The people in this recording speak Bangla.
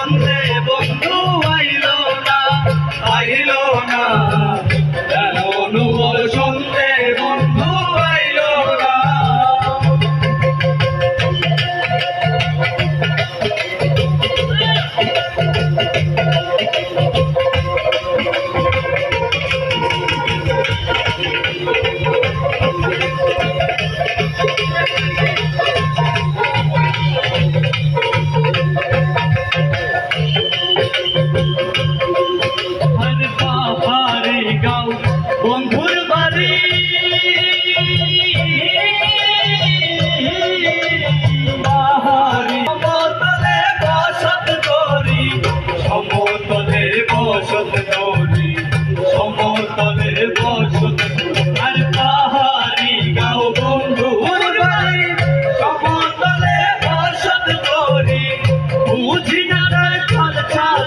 বসন্তে বন্ধু আইলো না, আইলো না, এমন বসন্তে বন্ধু আইলো না। বন্ধুর বাড়ি সমতলে বসত করি, সমতলে বসত করি, সমতলে বসত আর পাহাড়ি গাঁও বন্ধুর বাড়ি সমতলে বসত করি, বুঝি না চাল চাল